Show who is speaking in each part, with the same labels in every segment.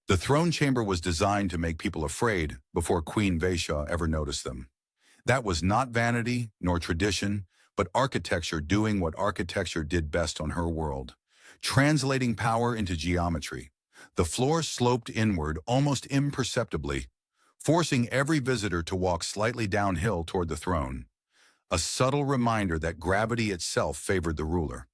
Speaker 1: The throne chamber was designed to make people afraid before Queen Veysha ever noticed them. That was not vanity nor tradition, but architecture doing what architecture did best on her world, translating power into geometry. The floor sloped inward almost imperceptibly, forcing every visitor to walk slightly downhill toward the throne, a subtle reminder that gravity itself favored the ruler.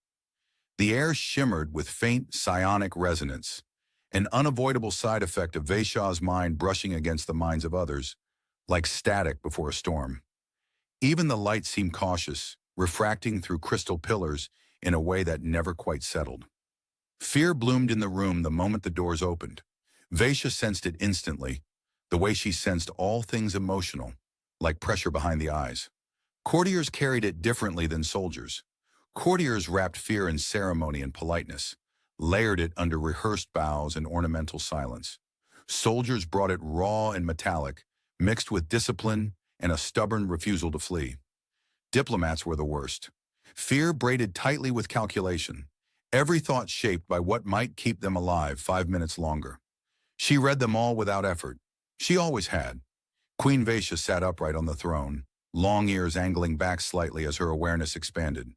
Speaker 1: The air shimmered with faint psionic resonance, an unavoidable side effect of Veysha's mind brushing against the minds of others, like static before a storm. Even the light seemed cautious, refracting through crystal pillars in a way that never quite settled. Fear bloomed in the room the moment the doors opened. Veysha sensed it instantly, the way she sensed all things emotional, like pressure behind the eyes. Courtiers carried it differently than soldiers. Courtiers wrapped fear in ceremony and politeness, layered it under rehearsed bows and ornamental silence. Soldiers brought it raw and metallic, mixed with discipline and a stubborn refusal to flee. Diplomats were the worst. Fear braided tightly with calculation, every thought shaped by what might keep them alive 5 minutes longer. She read them all without effort. She always had. Queen Veysha sat upright on the throne, long ears angling back slightly as her awareness expanded.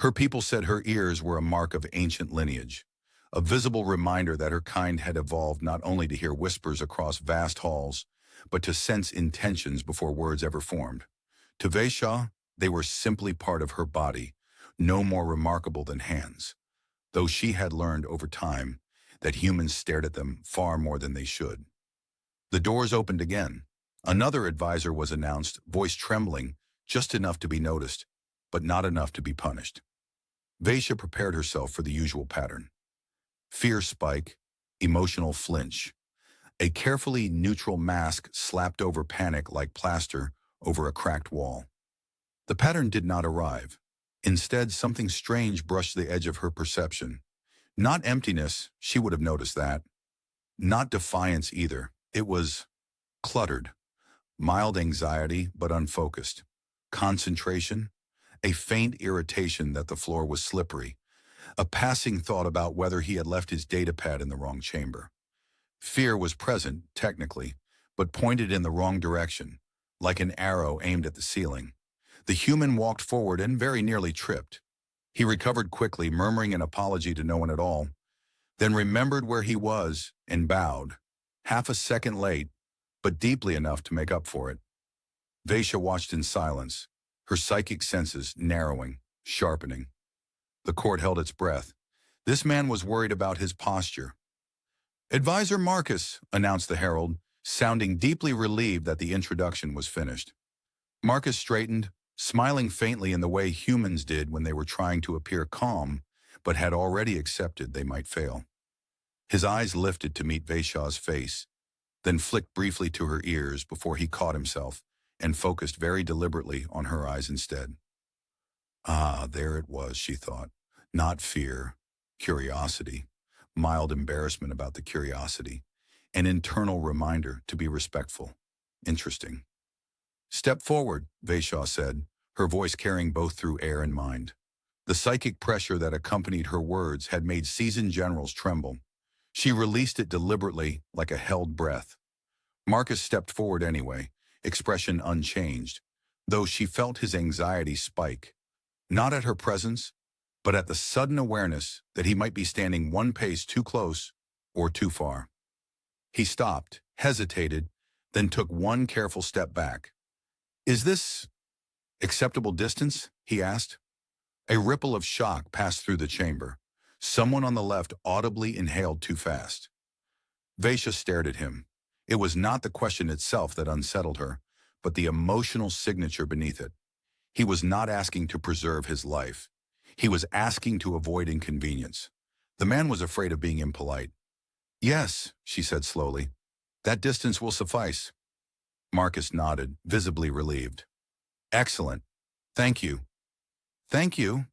Speaker 1: Her people said her ears were a mark of ancient lineage, a visible reminder that her kind had evolved not only to hear whispers across vast halls, but to sense intentions before words ever formed. To Veysha, they were simply part of her body, no more remarkable than hands, though she had learned over time that humans stared at them far more than they should. The doors opened again. Another advisor was announced, voice trembling, just enough to be noticed, but not enough to be punished. Veysha prepared herself for the usual pattern. Fear spike, emotional flinch. A carefully neutral mask slapped over panic like plaster over a cracked wall. The pattern did not arrive. Instead, something strange brushed the edge of her perception. Not emptiness, she would have noticed that. Not defiance either. It was cluttered. Mild anxiety, but unfocused. Concentration. A faint irritation that the floor was slippery. A passing thought about whether he had left his datapad in the wrong chamber. Fear was present, technically, but pointed in the wrong direction, like an arrow aimed at the ceiling. The human walked forward and very nearly tripped. He recovered quickly, murmuring an apology to no one at all, then remembered where he was and bowed, half a second late, but deeply enough to make up for it. Veysha watched in silence, her psychic senses narrowing, sharpening. The court held its breath. This man was worried about his posture. "Advisor Marcus," announced the herald, sounding deeply relieved that the introduction was finished. Marcus straightened, smiling faintly in the way humans did when they were trying to appear calm, but had already accepted they might fail. His eyes lifted to meet Veysha's face, then flicked briefly to her ears before he caught himself and focused very deliberately on her eyes instead. Ah, there it was, she thought. Not fear, curiosity, mild embarrassment about the curiosity, an internal reminder to be respectful. Interesting. "Step forward," Veysha said, her voice carrying both through air and mind. The psychic pressure that accompanied her words had made seasoned generals tremble. She released it deliberately, like a held breath. Marcus stepped forward anyway, expression unchanged, though she felt his anxiety spike, not at her presence, but at the sudden awareness that he might be standing one pace too close or too far. He stopped, hesitated, then took one careful step back. "Is this acceptable distance?" he asked. A ripple of shock passed through the chamber. Someone on the left audibly inhaled too fast. Veysha stared at him. It was not the question itself that unsettled her, but the emotional signature beneath it. He was not asking to preserve his life. He was asking to avoid inconvenience. The man was afraid of being impolite. "Yes," she said slowly. "That distance will suffice." Marcus nodded, visibly relieved. "Excellent. Thank you." "Thank you."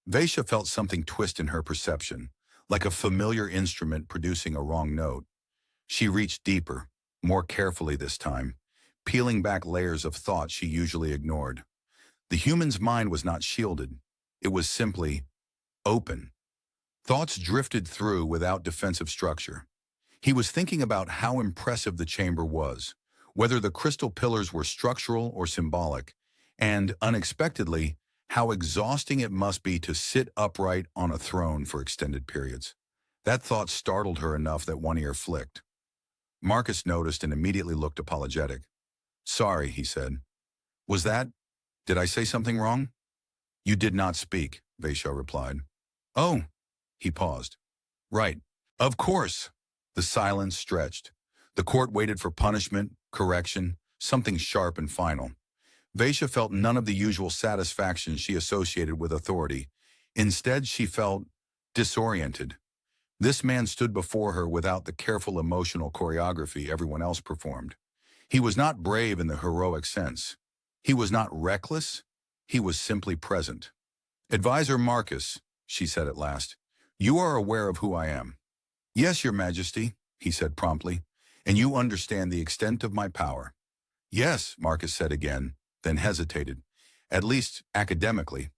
Speaker 1: Veysha felt something twist in her perception, like a familiar instrument producing a wrong note. She reached deeper, more carefully this time, peeling back layers of thought she usually ignored. The human's mind was not shielded. It was simply open. Thoughts drifted through without defensive structure. He was thinking about how impressive the chamber was, whether the crystal pillars were structural or symbolic, and, unexpectedly, how exhausting it must be to sit upright on a throne for extended periods. That thought startled her enough that one ear flicked. Marcus noticed and immediately looked apologetic. "Sorry," he said. "Was that? Did I say something wrong?" "You did not speak," Veysha replied. "Oh," he paused. "Right. Of course." The silence stretched. The court waited for punishment, correction, something sharp and final. Veysha felt none of the usual satisfaction she associated with authority. Instead, she felt disoriented. This man stood before her without the careful emotional choreography everyone else performed. He was not brave in the heroic sense. He was not reckless. He was simply present. "Advisor Marcus," she said at last, "you are aware of who I am." "Yes, Your Majesty," he said promptly, "and you understand the extent of my power." "Yes," Marcus said again, then hesitated, "at least academically."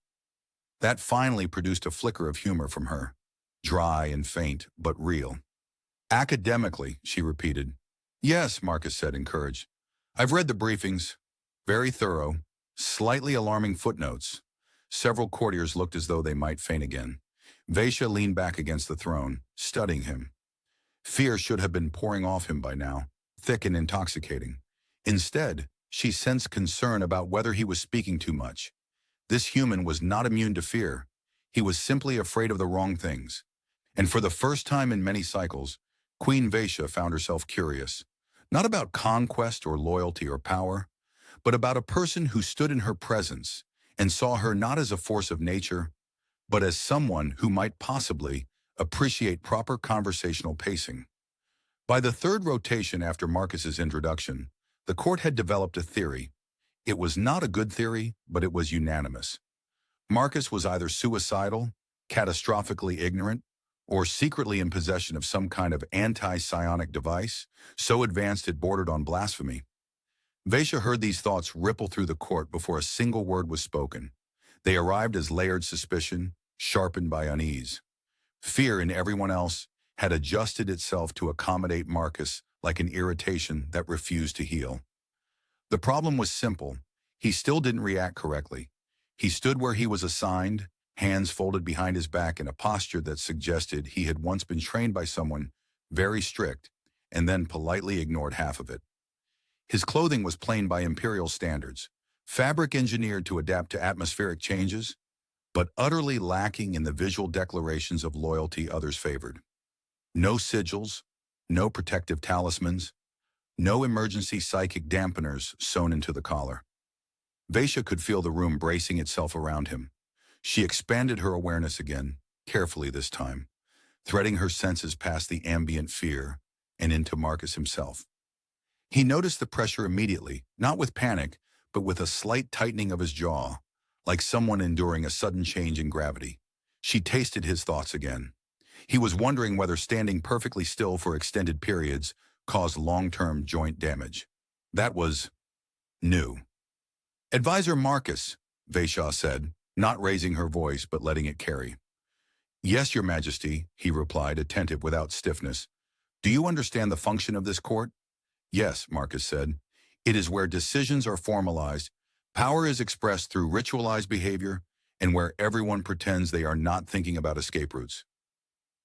Speaker 1: That finally produced a flicker of humor from her, dry and faint, but real. "Academically," she repeated. "Yes," Marcus said, encouraged. "I've read the briefings. Very thorough. Slightly alarming footnotes." Several courtiers looked as though they might faint again. Veysha leaned back against the throne, studying him. Fear should have been pouring off him by now, thick and intoxicating. Instead, she sensed concern about whether he was speaking too much. This human was not immune to fear. He was simply afraid of the wrong things. And for the first time in many cycles, Queen Veysha found herself curious, not about conquest or loyalty or power, but about a person who stood in her presence and saw her not as a force of nature, but as someone who might possibly appreciate proper conversational pacing. By the third rotation after Marcus's introduction, the court had developed a theory. It was not a good theory, but it was unanimous. Marcus was either suicidal, catastrophically ignorant, or secretly in possession of some kind of anti-psionic device, so advanced it bordered on blasphemy. Veysha heard these thoughts ripple through the court before a single word was spoken. They arrived as layered suspicion, sharpened by unease. Fear in everyone else had adjusted itself to accommodate Marcus like an irritation that refused to heal. The problem was simple. He still didn't react correctly. He stood where he was assigned, hands folded behind his back in a posture that suggested he had once been trained by someone very strict and then politely ignored half of it. His clothing was plain by imperial standards, fabric engineered to adapt to atmospheric changes, but utterly lacking in the visual declarations of loyalty others favored. No sigils, no protective talismans, no emergency psychic dampeners sewn into the collar. Veysha could feel the room bracing itself around him. She expanded her awareness again, carefully this time, threading her senses past the ambient fear and into Marcus himself. He noticed the pressure immediately, not with panic, but with a slight tightening of his jaw, like someone enduring a sudden change in gravity. She tasted his thoughts again. He was wondering whether standing perfectly still for extended periods caused long-term joint damage. That was new. "Advisor Marcus," Veysha said, not raising her voice but letting it carry. "Yes, Your Majesty," he replied, attentive without stiffness. "Do you understand the function of this court?" "Yes," Marcus said. "It is where decisions are formalized, power is expressed through ritualized behavior, and where everyone pretends they are not thinking about escape routes."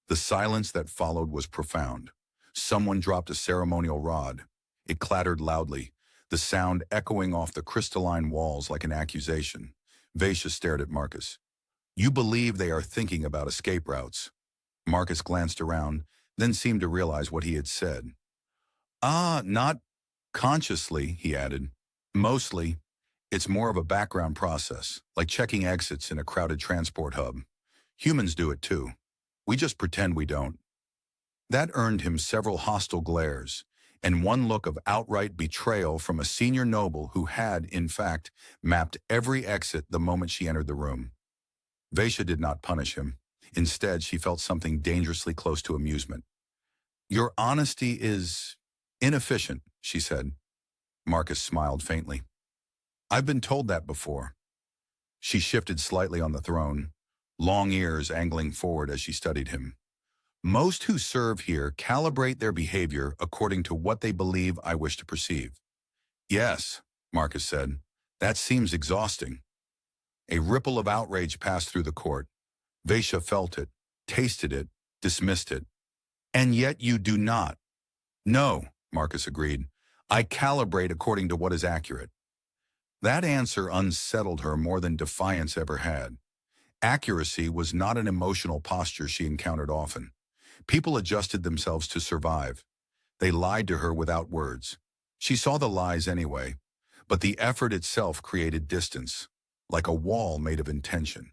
Speaker 1: The silence that followed was profound. Someone dropped a ceremonial rod. It clattered loudly, the sound echoing off the crystalline walls like an accusation. Veysha stared at Marcus. "You believe they are thinking about escape routes." Marcus glanced around, then seemed to realize what he had said. Not consciously," he added. "Mostly, it's more of a background process, like checking exits in a crowded transport hub. Humans do it too. We just pretend we don't." That earned him several hostile glares, and one look of outright betrayal from a senior noble who had, in fact, mapped every exit the moment she entered the room. Veysha did not punish him. Instead, she felt something dangerously close to amusement. "Your honesty is inefficient," she said. Marcus smiled faintly. "I've been told that before." She shifted slightly on the throne, long ears angling forward as she studied him. Most who serve here calibrate their behavior according to what they believe I wish to perceive. Yes, Marcus said. That seems exhausting. A ripple of outrage passed through the court. Veysha felt it, tasted it, dismissed it. And yet you do not. No, Marcus agreed. I calibrate according to what is accurate. That answer unsettled her more than defiance ever had. Accuracy was not an emotional posture she encountered often. People adjusted themselves to survive. They lied to her without words. She saw the lies anyway, but the effort itself created distance, like a wall made of intention.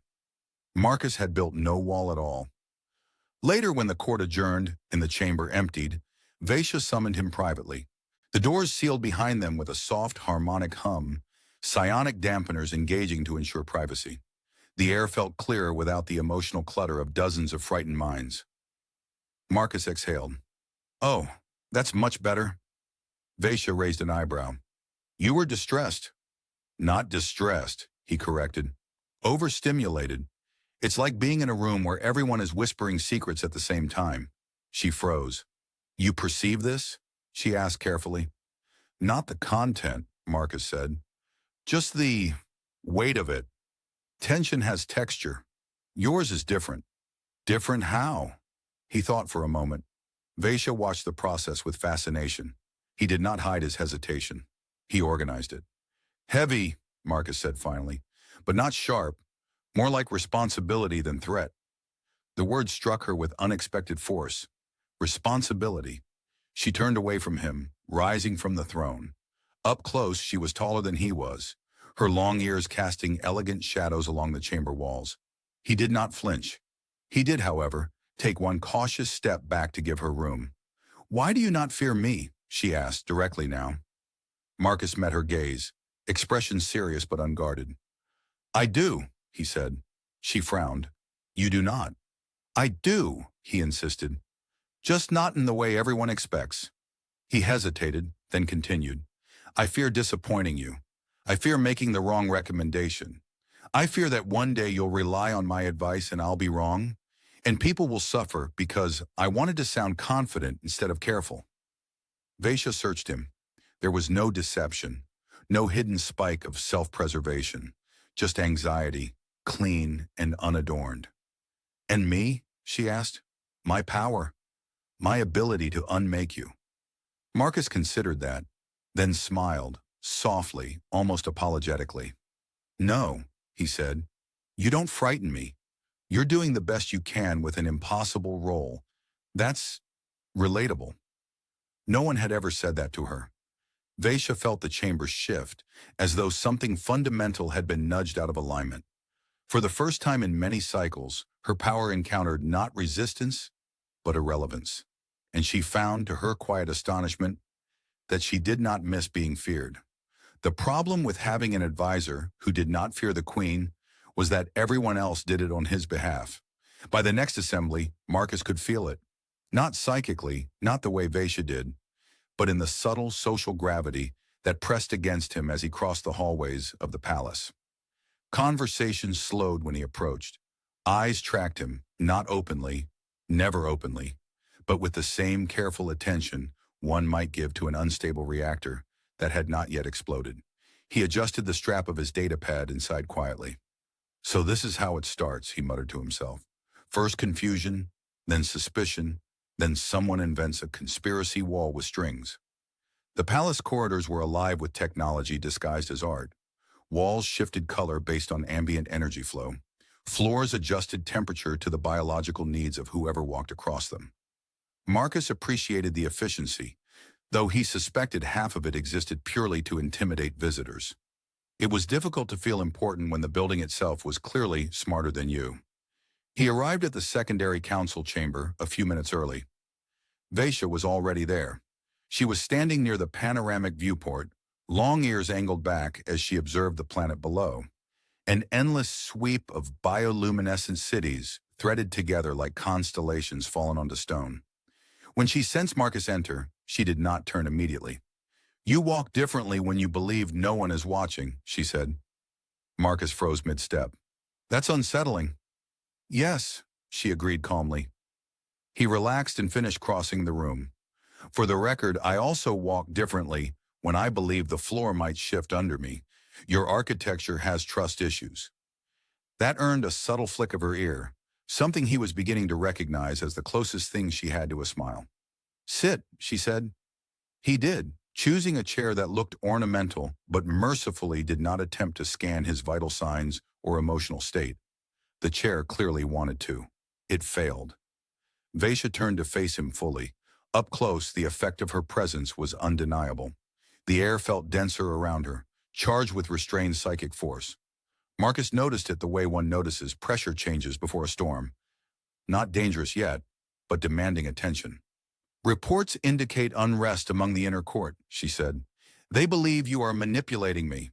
Speaker 1: Marcus had built no wall at all. Later, when the court adjourned and the chamber emptied, Veysha summoned him privately. The doors sealed behind them with a soft, harmonic hum, psionic dampeners engaging to ensure privacy. The air felt clearer without the emotional clutter of dozens of frightened minds. Marcus exhaled. Oh, that's much better. Veysha raised an eyebrow. You were distressed. Not distressed, he corrected. Overstimulated. It's like being in a room where everyone is whispering secrets at the same time. She froze. You perceive this? She asked carefully. Not the content, Marcus said. Just the weight of it. Tension has texture. Yours is different. Different how? He thought for a moment. Veysha watched the process with fascination. He did not hide his hesitation. He organized it. Heavy, Marcus said finally, but not sharp, more like responsibility than threat. The word struck her with unexpected force. Responsibility. She turned away from him, rising from the throne. Up close, she was taller than he was, her long ears casting elegant shadows along the chamber walls. He did not flinch. He did, however, take one cautious step back to give her room. Why do you not fear me? She asked, directly now. Marcus met her gaze, expression serious but unguarded. I do, he said. She frowned. You do not. I do, he insisted. Just not in the way everyone expects. He hesitated, then continued. I fear disappointing you. I fear making the wrong recommendation. I fear that one day you'll rely on my advice and I'll be wrong, and people will suffer because I wanted to sound confident instead of careful. Veysha searched him. There was no deception, no hidden spike of self-preservation, just anxiety, clean and unadorned. And me? She asked. My power, my ability to unmake you. Marcus considered that, then smiled, softly, almost apologetically. No, he said, you don't frighten me. You're doing the best you can with an impossible role. That's relatable. No one had ever said that to her. Veysha felt the chamber shift, as though something fundamental had been nudged out of alignment. For the first time in many cycles, her power encountered not resistance, but irrelevance. And she found, to her quiet astonishment, that she did not miss being feared. The problem with having an advisor who did not fear the queen was that everyone else did it on his behalf. By the next assembly, Marcus could feel it. Not psychically, not the way Veysha did, but in the subtle social gravity that pressed against him as he crossed the hallways of the palace. Conversation slowed when he approached. Eyes tracked him, not openly, never openly, but with the same careful attention one might give to an unstable reactor that had not yet exploded. He adjusted the strap of his datapad and sighed quietly. So this is how it starts, he muttered to himself. First confusion, then suspicion, then someone invents a conspiracy wall with strings. The palace corridors were alive with technology disguised as art. Walls shifted color based on ambient energy flow. Floors adjusted temperature to the biological needs of whoever walked across them. Marcus appreciated the efficiency, though he suspected half of it existed purely to intimidate visitors. It was difficult to feel important when the building itself was clearly smarter than you. He arrived at the secondary council chamber a few minutes early. Veysha was already there. She was standing near the panoramic viewport, long ears angled back as she observed the planet below. An endless sweep of bioluminescent cities threaded together like constellations fallen onto stone. When she sensed Marcus enter, she did not turn immediately. You walk differently when you believe no one is watching, she said. Marcus froze mid-step. That's unsettling. Yes, she agreed calmly. He relaxed and finished crossing the room. For the record, I also walk differently when I believe the floor might shift under me. Your architecture has trust issues. That earned a subtle flick of her ear, something he was beginning to recognize as the closest thing she had to a smile. Sit, she said. He did, choosing a chair that looked ornamental but mercifully did not attempt to scan his vital signs or emotional state. The chair clearly wanted to. It failed. Veysha turned to face him fully. Up close, the effect of her presence was undeniable. The air felt denser around her, charged with restrained psychic force. Marcus noticed it the way one notices pressure changes before a storm. Not dangerous yet, but demanding attention. Reports indicate unrest among the inner court, she said. They believe you are manipulating me.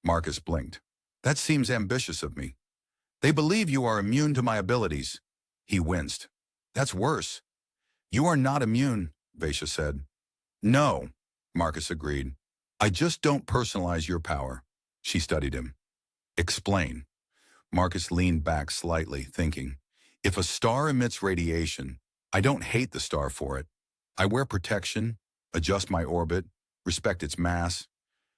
Speaker 1: Marcus blinked. That seems ambitious of me. They believe you are immune to my abilities. He winced. That's worse. You are not immune, Veysha said. No, Marcus agreed. I just don't personalize your power. She studied him. Explain. Marcus leaned back slightly, thinking. If a star emits radiation, I don't hate the star for it. I wear protection, adjust my orbit, respect its mass.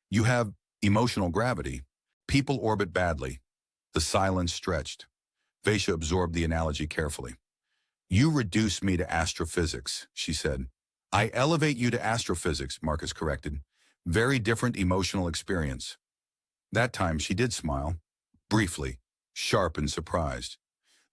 Speaker 1: You have emotional gravity. People orbit badly. The silence stretched. Veysha absorbed the analogy carefully. You reduce me to astrophysics, she said. I elevate you to astrophysics, Marcus corrected. Very different emotional experience. That time she did smile, briefly, sharp and surprised.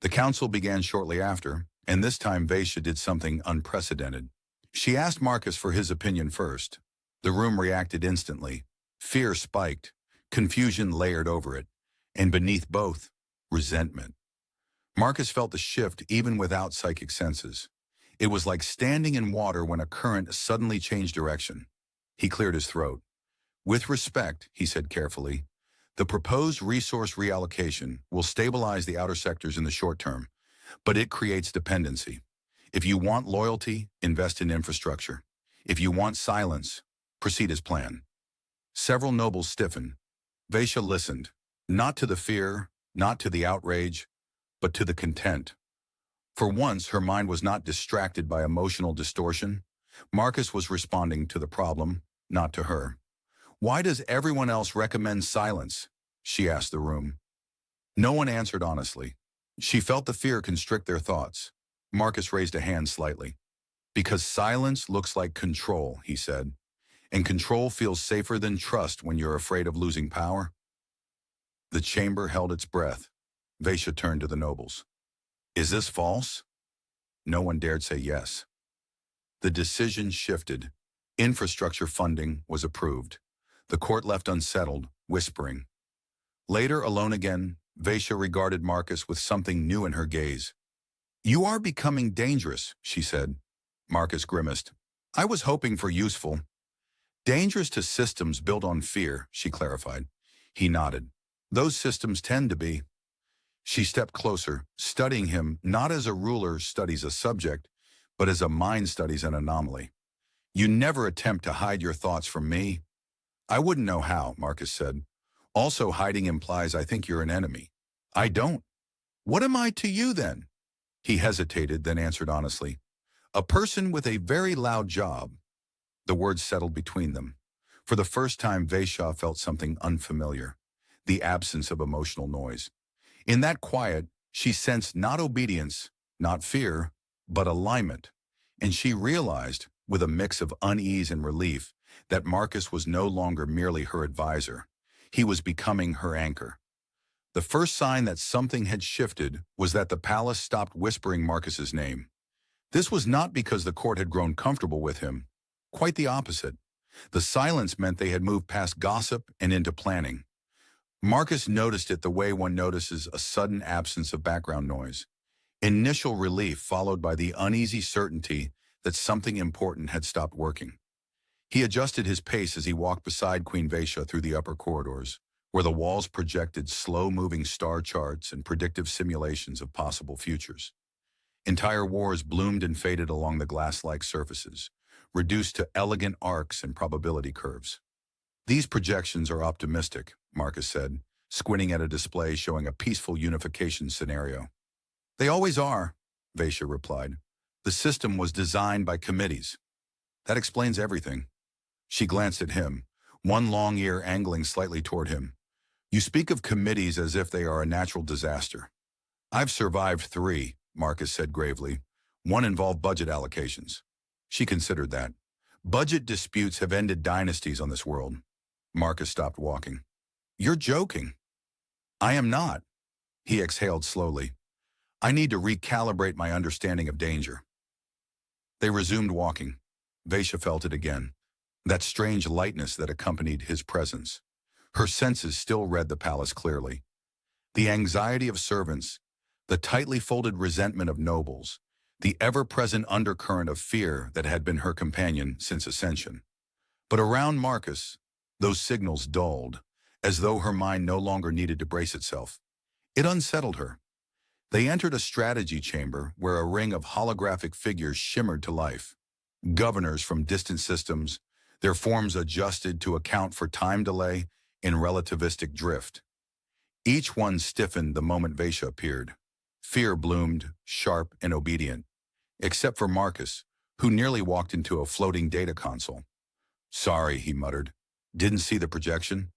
Speaker 1: The council began shortly after, and this time Veysha did something unprecedented. She asked Marcus for his opinion first. The room reacted instantly. Fear spiked, confusion layered over it, and beneath both, resentment. Marcus felt the shift even without psychic senses. It was like standing in water when a current suddenly changed direction. He cleared his throat. With respect, he said carefully, the proposed resource reallocation will stabilize the outer sectors in the short term, but it creates dependency. If you want loyalty, invest in infrastructure. If you want silence, proceed as planned. Several nobles stiffened. Veysha listened, not to the fear, not to the outrage, but to the content. For once, her mind was not distracted by emotional distortion. Marcus was responding to the problem, not to her. Why does everyone else recommend silence? She asked the room. No one answered honestly. She felt the fear constrict their thoughts. Marcus raised a hand slightly. Because silence looks like control, he said. And control feels safer than trust when you're afraid of losing power. The chamber held its breath. Veysha turned to the nobles. Is this false? No one dared say yes. The decision shifted. Infrastructure funding was approved. The court left unsettled, whispering. Later, alone again, Veysha regarded Marcus with something new in her gaze. You are becoming dangerous, she said. Marcus grimaced. I was hoping for useful. Dangerous to systems built on fear, she clarified. He nodded. Those systems tend to be. She stepped closer, studying him not as a ruler studies a subject, but as a mind studies an anomaly. You never attempt to hide your thoughts from me. I wouldn't know how, Marcus said. Also, hiding implies I think you're an enemy. I don't. What am I to you then? He hesitated, then answered honestly. A person with a very loud job. The words settled between them. For the first time, Veysha felt something unfamiliar, the absence of emotional noise. In that quiet, she sensed not obedience, not fear, but alignment. And she realized, with a mix of unease and relief, that Marcus was no longer merely her advisor. He was becoming her anchor. The first sign that something had shifted was that the palace stopped whispering Marcus's name. This was not because the court had grown comfortable with him. Quite the opposite. The silence meant they had moved past gossip and into planning. Marcus noticed it the way one notices a sudden absence of background noise. Initial relief followed by the uneasy certainty that something important had stopped working. He adjusted his pace as he walked beside Queen Veysha through the upper corridors, where the walls projected slow-moving star charts and predictive simulations of possible futures. Entire wars bloomed and faded along the glass-like surfaces, reduced to elegant arcs and probability curves. These projections are optimistic, Marcus said, squinting at a display showing a peaceful unification scenario. They always are, Veysha replied. The system was designed by committees. That explains everything. She glanced at him, one long ear angling slightly toward him. You speak of committees as if they are a natural disaster. I've survived 3, Marcus said gravely. One involved budget allocations. She considered that. Budget disputes have ended dynasties on this world. Marcus stopped walking. You're joking. I am not. He exhaled slowly. I need to recalibrate my understanding of danger. They resumed walking. Veysha felt it again. That strange lightness that accompanied his presence. Her senses still read the palace clearly. The anxiety of servants, the tightly folded resentment of nobles, the ever-present undercurrent of fear that had been her companion since ascension. But around Marcus, those signals dulled, as though her mind no longer needed to brace itself. It unsettled her. They entered a strategy chamber where a ring of holographic figures shimmered to life. Governors from distant systems, their forms adjusted to account for time delay in relativistic drift. Each one stiffened the moment Veysha appeared. Fear bloomed, sharp and obedient, except for Marcus, who nearly walked into a floating data console. Sorry, he muttered. Didn't see the projection?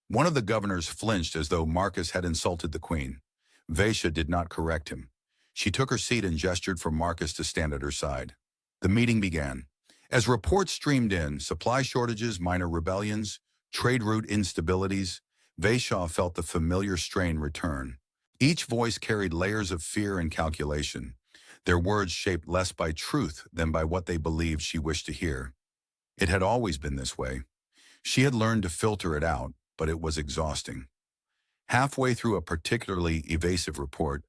Speaker 1: One of the governors flinched as though Marcus had insulted the queen. Veysha did not correct him. She took her seat and gestured for Marcus to stand at her side. The meeting began. As reports streamed in, supply shortages, minor rebellions, trade route instabilities, Veysha felt the familiar strain return. Each voice carried layers of fear and calculation, their words shaped less by truth than by what they believed she wished to hear. It had always been this way. She had learned to filter it out, but it was exhausting. Halfway through a particularly evasive report,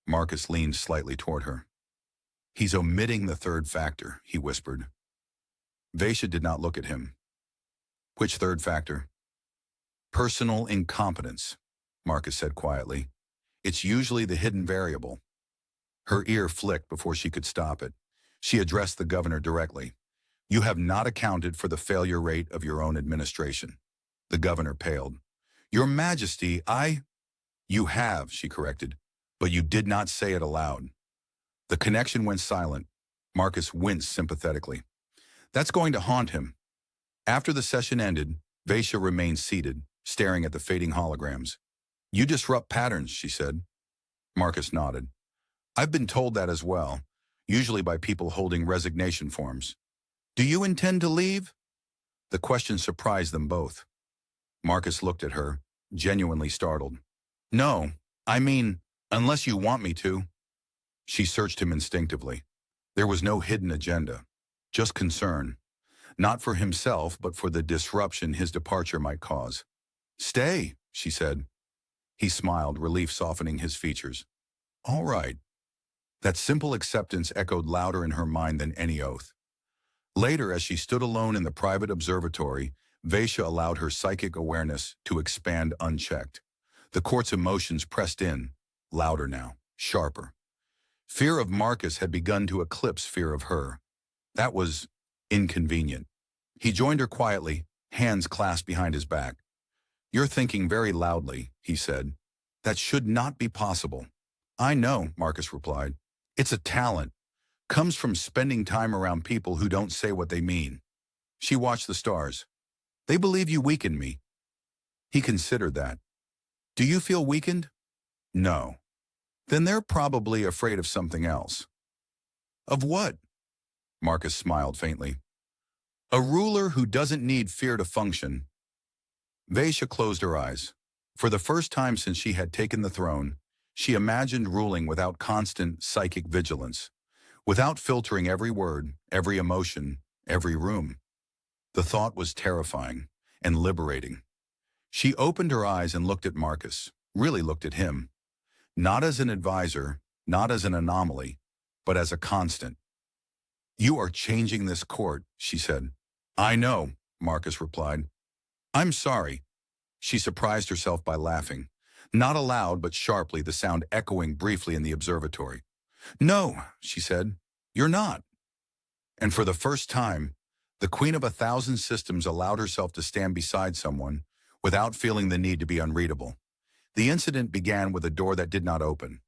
Speaker 1: Marcus leaned slightly toward her. He's omitting the third factor, he whispered. Veysha did not look at him. Which third factor? Personal incompetence, Marcus said quietly. It's usually the hidden variable. Her ear flicked before she could stop it. She addressed the governor directly. You have not accounted for the failure rate of your own administration. The governor paled. Your Majesty, You have, she corrected, but you did not say it aloud. The connection went silent. Marcus winced sympathetically. That's going to haunt him. After the session ended, Veysha remained seated, staring at the fading holograms. You disrupt patterns, she said. Marcus nodded. I've been told that as well, usually by people holding resignation forms. Do you intend to leave? The question surprised them both. Marcus looked at her, genuinely startled. No, I mean, unless you want me to. She searched him instinctively. There was no hidden agenda, just concern. Not for himself, but for the disruption his departure might cause. Stay, she said. He smiled, relief softening his features. All right. That simple acceptance echoed louder in her mind than any oath. Later, as she stood alone in the private observatory, Veysha allowed her psychic awareness to expand unchecked. The court's emotions pressed in, louder now, sharper. Fear of Marcus had begun to eclipse fear of her. That was inconvenient. He joined her quietly, hands clasped behind his back. You're thinking very loudly, he said. That should not be possible. I know, Marcus replied. It's a talent. Comes from spending time around people who don't say what they mean. She watched the stars. They believe you weakened me. He considered that. Do you feel weakened? No. Then they're probably afraid of something else. Of what? Marcus smiled faintly. A ruler who doesn't need fear to function. Veysha closed her eyes. For the first time since she had taken the throne, she imagined ruling without constant psychic vigilance, without filtering every word, every emotion, every room. The thought was terrifying and liberating. She opened her eyes and looked at Marcus, really looked at him. Not as an advisor, not as an anomaly, but as a constant. You are changing this court, she said. I know, Marcus replied. I'm sorry. She surprised herself by laughing. Not aloud, but sharply, the sound echoing briefly in the observatory. No, she said, you're not. And for the first time, the Queen of 1,000 Systems allowed herself to stand beside someone without feeling the need to be unreadable. The incident began with a door that did not open.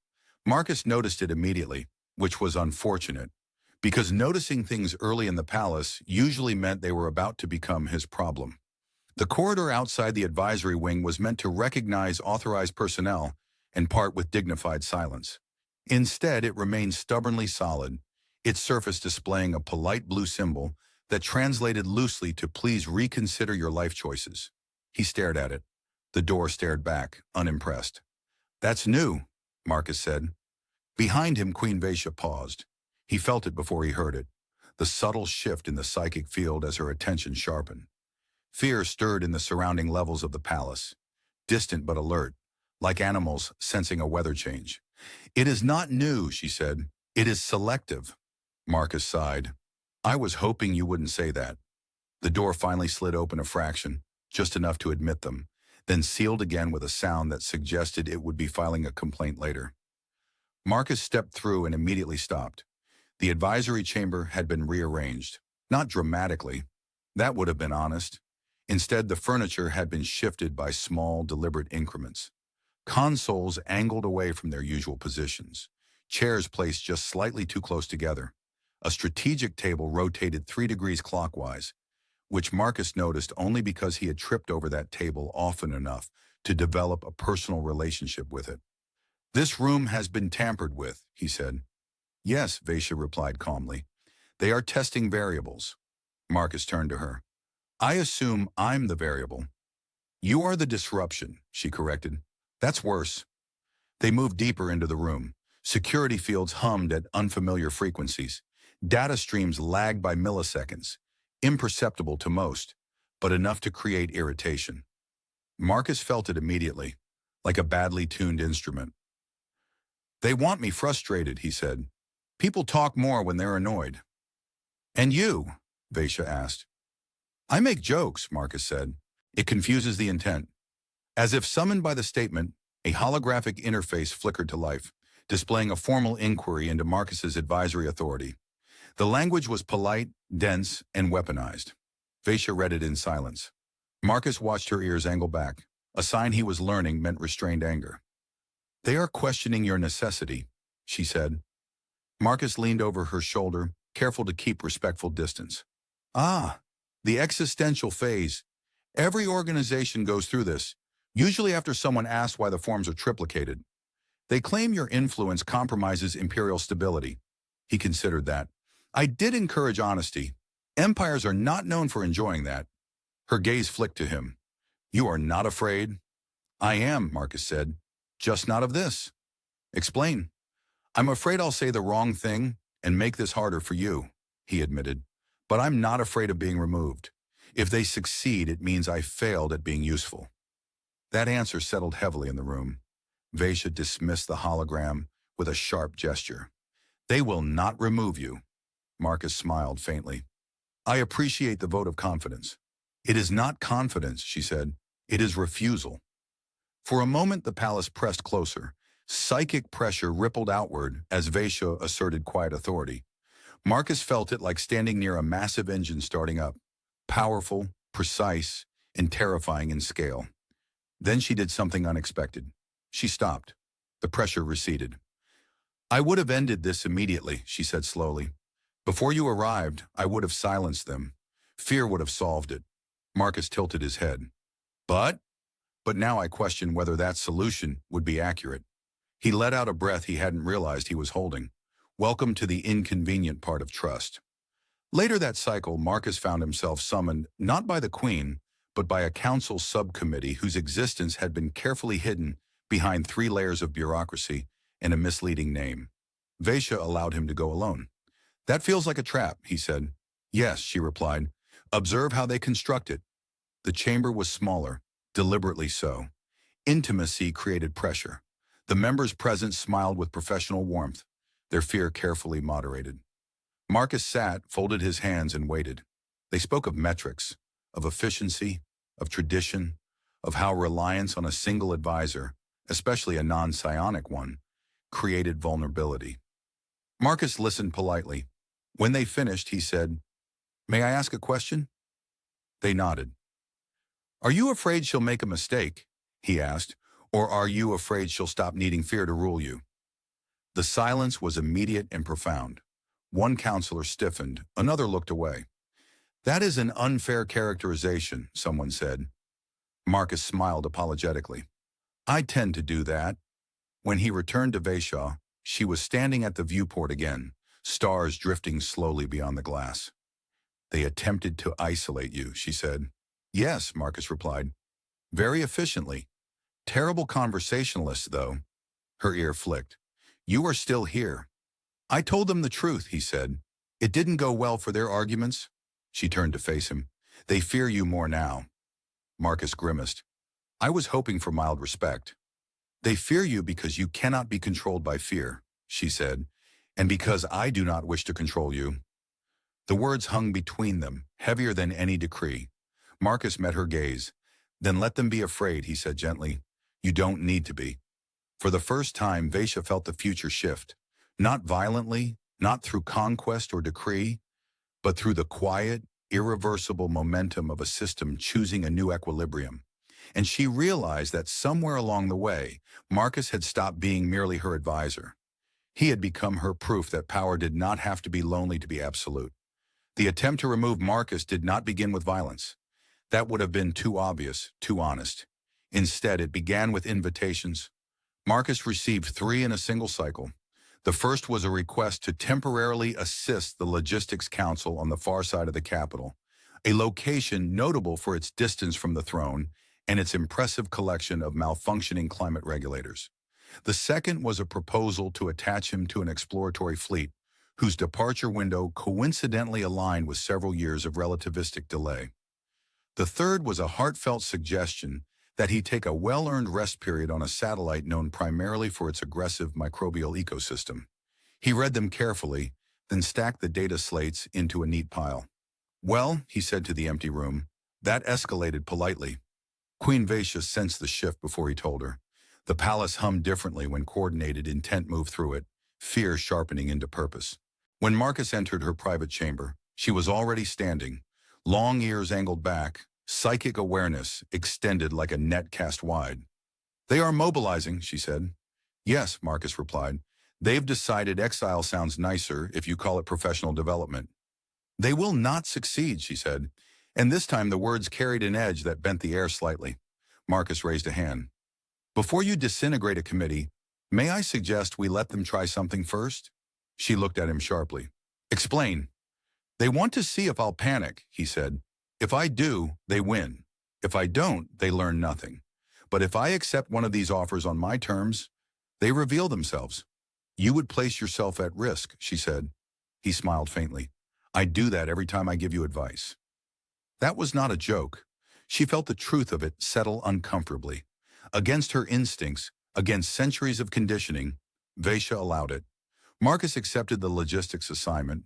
Speaker 1: Marcus noticed it immediately, which was unfortunate. because noticing things early in the palace usually meant they were about to become his problem. The corridor outside the advisory wing was meant to recognize authorized personnel and part with dignified silence. Instead, it remained stubbornly solid, its surface displaying a polite blue symbol that translated loosely to "Please reconsider your life choices." He stared at it. The door stared back, unimpressed. "That's new," Marcus said. Behind him, Queen Veysha paused. He felt it before he heard it, the subtle shift in the psychic field as her attention sharpened. Fear stirred in the surrounding levels of the palace, distant but alert, like animals sensing a weather change. "It is not new," she said. "It is selective." Marcus sighed. "I was hoping you wouldn't say that." The door finally slid open a fraction, just enough to admit them, then sealed again with a sound that suggested it would be filing a complaint later. Marcus stepped through and immediately stopped. The advisory chamber had been rearranged. Not dramatically. That would have been honest. Instead, the furniture had been shifted by small, deliberate increments. Consoles angled away from their usual positions. Chairs placed just slightly too close together. A strategic table rotated 3 degrees clockwise, which Marcus noticed only because he had tripped over that table often enough to develop a personal relationship with it. "This room has been tampered with," he said. "Yes," Veysha replied calmly. "They are testing variables." Marcus turned to her. "I assume I'm the variable." "You are the disruption," she corrected. "That's worse." They moved deeper into the room. Security fields hummed at unfamiliar frequencies. Data streams lagged by milliseconds, imperceptible to most, but enough to create irritation. Marcus felt it immediately, like a badly tuned instrument. "They want me frustrated," he said. "People talk more when they're annoyed." "And you?" Veysha asked. "I make jokes," Marcus said. "It confuses the intent." As if summoned by the statement, a holographic interface flickered to life, displaying a formal inquiry into Marcus's advisory authority. The language was polite, dense, and weaponized. Veysha read it in silence. Marcus watched her ears angle back. A sign he was learning meant restrained anger. "They are questioning your necessity," she said. Marcus leaned over her shoulder, careful to keep respectful distance. "Ah, the existential phase. Every organization goes through this, usually after someone asks why the forms are triplicated. They claim your influence compromises imperial stability." He considered that. "I did encourage honesty. Empires are not known for enjoying that." Her gaze flicked to him. "You are not afraid?" "I am," Marcus said. "Just not of this." "Explain." "I'm afraid I'll say the wrong thing and make this harder for you," he admitted. "But I'm not afraid of being removed. If they succeed, it means I failed at being useful." That answer settled heavily in the room. Veysha dismissed the hologram with a sharp gesture. "They will not remove you." Marcus smiled faintly. "I appreciate the vote of confidence." "It is not confidence," she said. "It is refusal." For a moment, the palace pressed closer. Psychic pressure rippled outward as Veysha asserted quiet authority. Marcus felt it like standing near a massive engine starting up. Powerful, precise, and terrifying in scale. Then she did something unexpected. She stopped. The pressure receded. "I would have ended this immediately," she said slowly. "Before you arrived, I would have silenced them. Fear would have solved it." Marcus tilted his head. But now I question whether that solution would be accurate." He let out a breath he hadn't realized he was holding. Welcome to the inconvenient part of trust. Later that cycle, Marcus found himself summoned not by the Queen, but by a council subcommittee whose existence had been carefully hidden behind 3 layers of bureaucracy and a misleading name. Veysha allowed him to go alone. "That feels like a trap," he said. "Yes," she replied. "Observe how they construct it." The chamber was smaller, deliberately so. Intimacy created pressure. The members present smiled with professional warmth, their fear carefully moderated. Marcus sat, folded his hands, and waited. They spoke of metrics, of efficiency, of tradition, of how reliance on a single advisor, especially a non-psionic one, created vulnerability. Marcus listened politely. When they finished, he said, "May I ask a question?" They nodded. "Are you afraid she'll make a mistake?" he asked. "Or are you afraid she'll stop needing fear to rule you?" The silence was immediate and profound. One counselor stiffened, another looked away. That is an unfair characterization, someone said. Marcus smiled apologetically. I tend to do that. When he returned to Veysha, she was standing at the viewport again, stars drifting slowly beyond the glass. They attempted to isolate you, she said. Yes, Marcus replied. Very efficiently. Terrible conversationalists, though. Her ear flicked. You are still here. I told them the truth, he said. It didn't go well for their arguments. She turned to face him. They fear you more now. Marcus grimaced. I was hoping for mild respect. They fear you because you cannot be controlled by fear, she said, and because I do not wish to control you. The words hung between them, heavier than any decree. Marcus met her gaze. Then let them be afraid, he said gently. You don't need to be. For the first time, Veysha felt the future shift. Not violently, not through conquest or decree, but through the quiet, irreversible momentum of a system choosing a new equilibrium. And she realized that somewhere along the way, Marcus had stopped being merely her advisor. He had become her proof that power did not have to be lonely to be absolute. The attempt to remove Marcus did not begin with violence. That would have been too obvious, too honest. Instead, it began with invitations. Marcus received 3 in a single cycle. The first was a request to temporarily assist the Logistics Council on the far side of the capital, a location notable for its distance from the throne and its impressive collection of malfunctioning climate regulators. The second was a proposal to attach him to an exploratory fleet, whose departure window coincidentally aligned with several years of relativistic delay. The third was a heartfelt suggestion that he take a well-earned rest period on a satellite known primarily for its aggressive microbial ecosystem. He read them carefully, then stacked the data slates into a neat pile. Well, he said to the empty room, that escalated politely. Queen Veysha sensed the shift before he told her. The palace hummed differently when coordinated intent moved through it, fear sharpening into purpose. When Marcus entered her private chamber, she was already standing, long ears angled back, psychic awareness extended like a net cast wide. They are mobilizing, she said. Yes, Marcus replied. They've decided exile sounds nicer if you call it professional development. They will not succeed, she said, and this time the words carried an edge that bent the air slightly. Marcus raised a hand. Before you disintegrate a committee, may I suggest we let them try something first? She looked at him sharply. Explain. They want to see if I'll panic, he said. If I do, they win. If I don't, they learn nothing. But if I accept one of these offers on my terms, they reveal themselves. You would place yourself at risk, she said. He smiled faintly. I do that every time I give you advice. That was not a joke. She felt the truth of it settle uncomfortably. Against her instincts, against centuries of conditioning, Veysha allowed it. Marcus accepted the logistics assignment,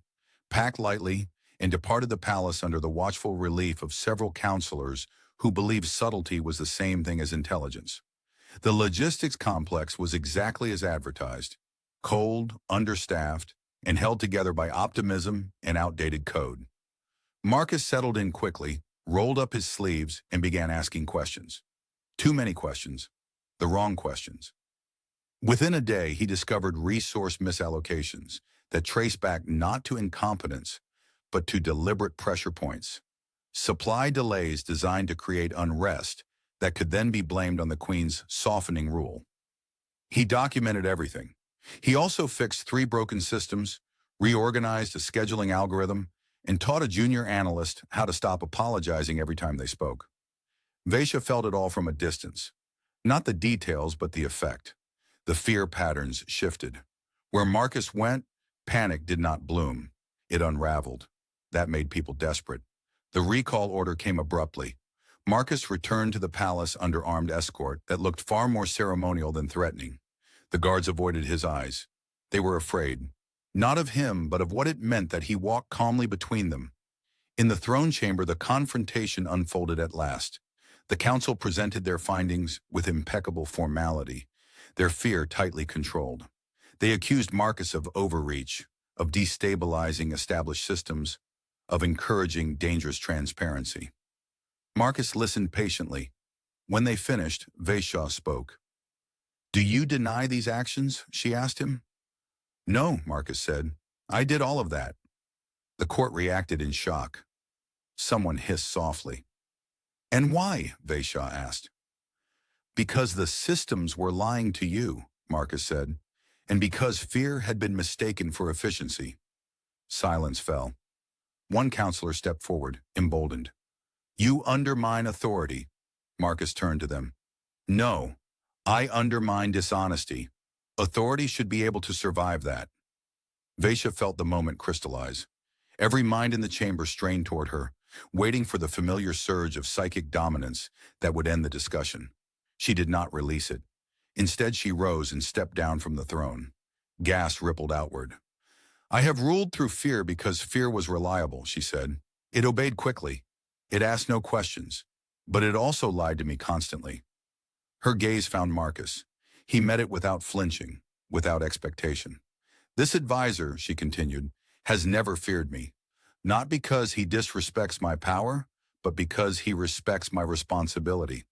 Speaker 1: packed lightly, and departed the palace under the watchful relief of several counselors who believed subtlety was the same thing as intelligence. The logistics complex was exactly as advertised, cold, understaffed, and held together by optimism and outdated code. Marcus settled in quickly, rolled up his sleeves, and began asking questions. Too many questions. The wrong questions. Within a day, he discovered resource misallocations that trace back not to incompetence, but to deliberate pressure points. Supply delays designed to create unrest that could then be blamed on the Queen's softening rule. He documented everything. He also fixed 3 broken systems, reorganized a scheduling algorithm, and taught a junior analyst how to stop apologizing every time they spoke. Veysha felt it all from a distance. Not the details, but the effect. The fear patterns shifted. Where Marcus went, panic did not bloom. It unraveled. That made people desperate. The recall order came abruptly. Marcus returned to the palace under armed escort that looked far more ceremonial than threatening. The guards avoided his eyes. They were afraid. Not of him, but of what it meant that he walked calmly between them. In the throne chamber, the confrontation unfolded at last. The council presented their findings with impeccable formality, their fear tightly controlled. They accused Marcus of overreach, of destabilizing established systems, of encouraging dangerous transparency. Marcus listened patiently. When they finished, Veysha spoke. Do you deny these actions? She asked him. No, Marcus said. I did all of that. The court reacted in shock. Someone hissed softly. And why? Veysha asked. Because the systems were lying to you, Marcus said, and because fear had been mistaken for efficiency. Silence fell. One counselor stepped forward, emboldened. You undermine authority. Marcus turned to them. No, I undermine dishonesty. Authority should be able to survive that. Veysha felt the moment crystallize. Every mind in the chamber strained toward her, waiting for the familiar surge of psychic dominance that would end the discussion. She did not release it. Instead, she rose and stepped down from the throne. Gas rippled outward. I have ruled through fear because fear was reliable, she said. It obeyed quickly. It asked no questions. But it also lied to me constantly. Her gaze found Marcus. He met it without flinching, without expectation. This advisor, she continued, has never feared me. Not because he disrespects my power, but because he respects my responsibility.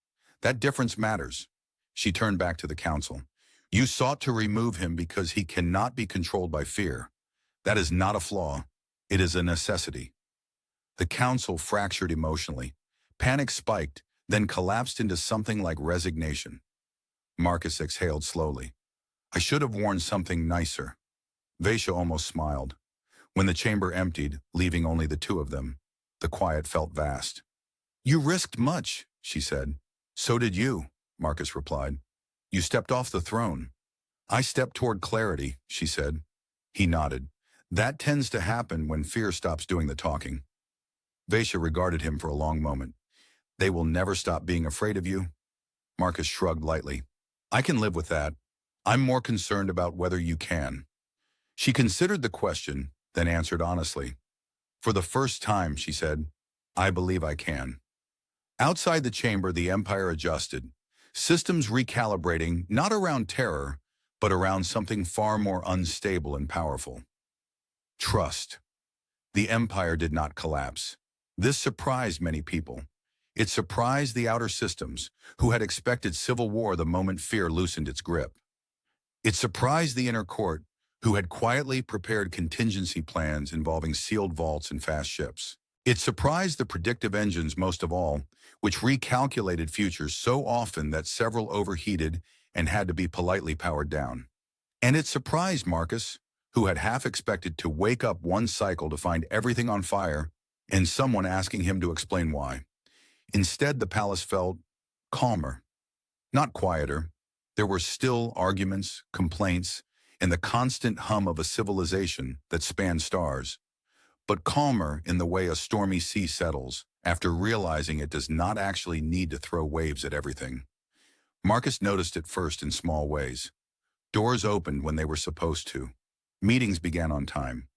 Speaker 1: That difference matters. She turned back to the council. You sought to remove him because he cannot be controlled by fear. That is not a flaw. It is a necessity. The council fractured emotionally. Panic spiked, then collapsed into something like resignation. Marcus exhaled slowly. I should have worn something nicer. Veysha almost smiled. When the chamber emptied, leaving only the two of them, the quiet felt vast. You risked much, she said. So did you, Marcus replied. You stepped off the throne. I stepped toward clarity, she said. He nodded. That tends to happen when fear stops doing the talking. Veysha regarded him for a long moment. They will never stop being afraid of you? Marcus shrugged lightly. I can live with that. I'm more concerned about whether you can. She considered the question, then answered honestly. For the first time, she said, I believe I can. Outside the chamber, the Empire adjusted, systems recalibrating not around terror, but around something far more unstable and powerful. Trust. The Empire did not collapse. This surprised many people. It surprised the outer systems, who had expected civil war the moment fear loosened its grip. It surprised the inner court, who had quietly prepared contingency plans involving sealed vaults and fast ships. It surprised the predictive engines most of all, which recalculated futures so often that several overheated and had to be politely powered down. And it surprised Marcus, who had half expected to wake up one cycle to find everything on fire and someone asking him to explain why. Instead, the palace felt calmer, not quieter. There were still arguments, complaints, and the constant hum of a civilization that spanned stars, but calmer in the way a stormy sea settles after realizing it does not actually need to throw waves at everything. Marcus noticed it first in small ways. Doors opened when they were supposed to. Meetings began on time.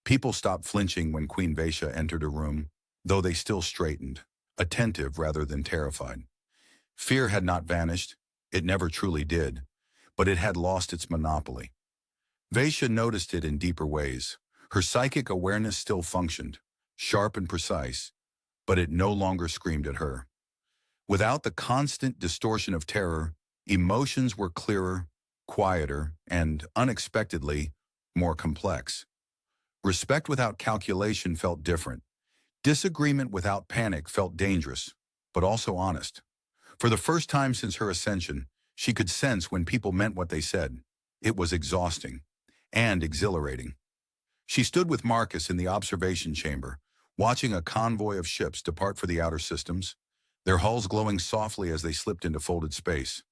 Speaker 1: People stopped flinching when Queen Veysha entered a room, though they still straightened, attentive rather than terrified. Fear had not vanished. It never truly did, but it had lost its monopoly. Veysha noticed it in deeper ways. Her psychic awareness still functioned, sharp and precise, but it no longer screamed at her. Without the constant distortion of terror, emotions were clearer, quieter, and, unexpectedly, more complex. Respect without calculation felt different. Disagreement without panic felt dangerous, but also honest. For the first time since her ascension, she could sense when people meant what they said. It was exhausting and exhilarating. She stood with Marcus in the observation chamber, watching a convoy of ships depart for the outer systems, their hulls glowing softly as they slipped into folded space.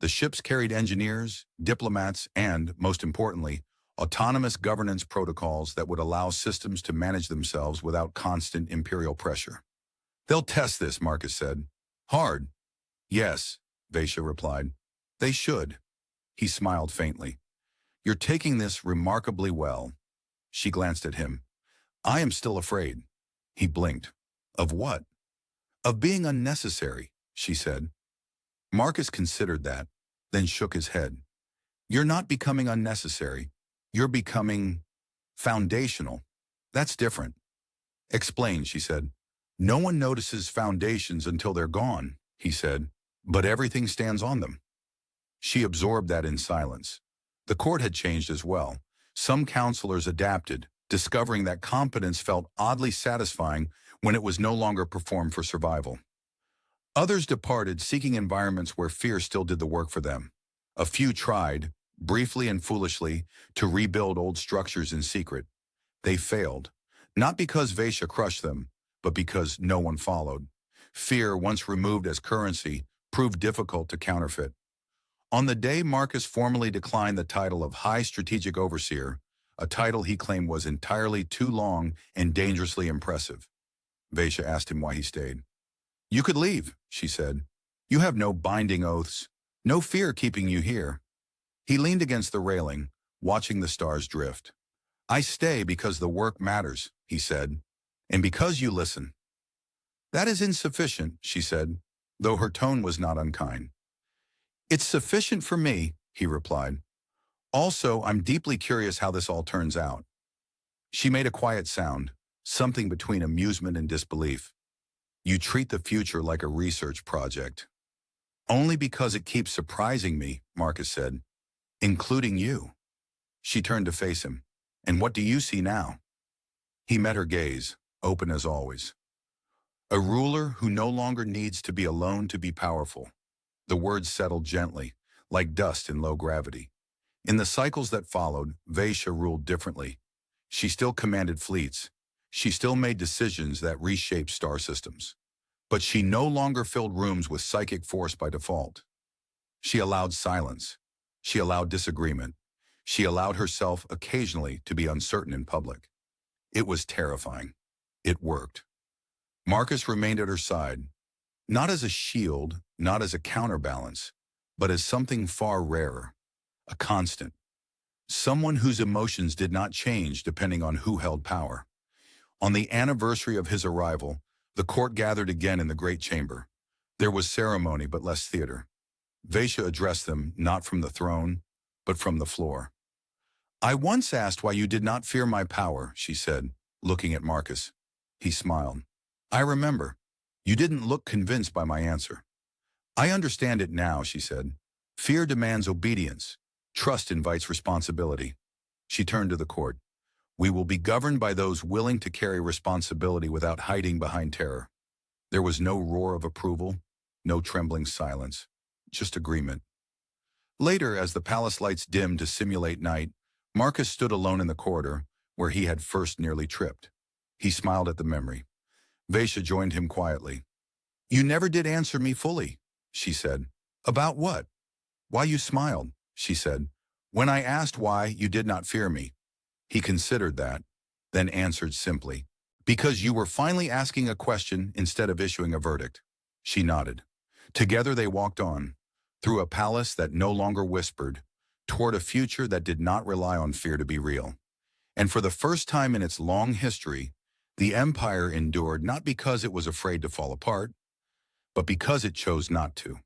Speaker 1: The ships carried engineers, diplomats, and, most importantly, autonomous governance protocols that would allow systems to manage themselves without constant imperial pressure. They'll test this, Marcus said. Hard. Yes, Veysha replied. They should. He smiled faintly. You're taking this remarkably well. She glanced at him. I am still afraid. He blinked. Of what? Of being unnecessary, she said. Marcus considered that, then shook his head. You're not becoming unnecessary. You're becoming foundational. That's different. Explain, she said. No one notices foundations until they're gone, he said, but everything stands on them. She absorbed that in silence. The court had changed as well. Some counselors adapted, discovering that competence felt oddly satisfying when it was no longer performed for survival. Others departed, seeking environments where fear still did the work for them. A few tried, briefly and foolishly, to rebuild old structures in secret. They failed, not because Veysha crushed them, but because no one followed. Fear, once removed as currency, proved difficult to counterfeit. On the day Marcus formally declined the title of High Strategic Overseer, a title he claimed was entirely too long and dangerously impressive, Veysha asked him why he stayed. "You could leave," she said. "You have no binding oaths, no fear keeping you here." He leaned against the railing, watching the stars drift. "I stay because the work matters," he said, "and because you listen." "That is insufficient," she said, though her tone was not unkind. "It's sufficient for me," he replied. "Also, I'm deeply curious how this all turns out." She made a quiet sound, something between amusement and disbelief. "You treat the future like a research project." "Only because it keeps surprising me," Marcus said, "including you." She turned to face him. "And what do you see now?" He met her gaze, open as always. "A ruler who no longer needs to be alone to be powerful." The words settled gently, like dust in low gravity. In the cycles that followed, Veysha ruled differently. She still commanded fleets. She still made decisions that reshaped star systems. But she no longer filled rooms with psychic force by default. She allowed silence. She allowed disagreement. She allowed herself occasionally to be uncertain in public. It was terrifying. It worked. Marcus remained at her side, not as a shield, not as a counterbalance, but as something far rarer, a constant. Someone whose emotions did not change depending on who held power. On the anniversary of his arrival, the court gathered again in the great chamber. There was ceremony but less theater. Veysha addressed them not from the throne, but from the floor. "I once asked why you did not fear my power," she said, looking at Marcus. He smiled. "I remember. You didn't look convinced by my answer." "I understand it now," she said. "Fear demands obedience. Trust invites responsibility." She turned to the court. "We will be governed by those willing to carry responsibility without hiding behind terror." There was no roar of approval, no trembling silence, just agreement. Later, as the palace lights dimmed to simulate night, Marcus stood alone in the corridor, where he had first nearly tripped. He smiled at the memory. Veysha joined him quietly. "You never did answer me fully," she said. "About what?" "Why you smiled," she said. "When I asked why you did not fear me." He considered that, then answered simply, "Because you were finally asking a question instead of issuing a verdict." She nodded. Together they walked on, through a palace that no longer whispered, toward a future that did not rely on fear to be real. And for the first time in its long history, the empire endured not because it was afraid to fall apart, but because it chose not to.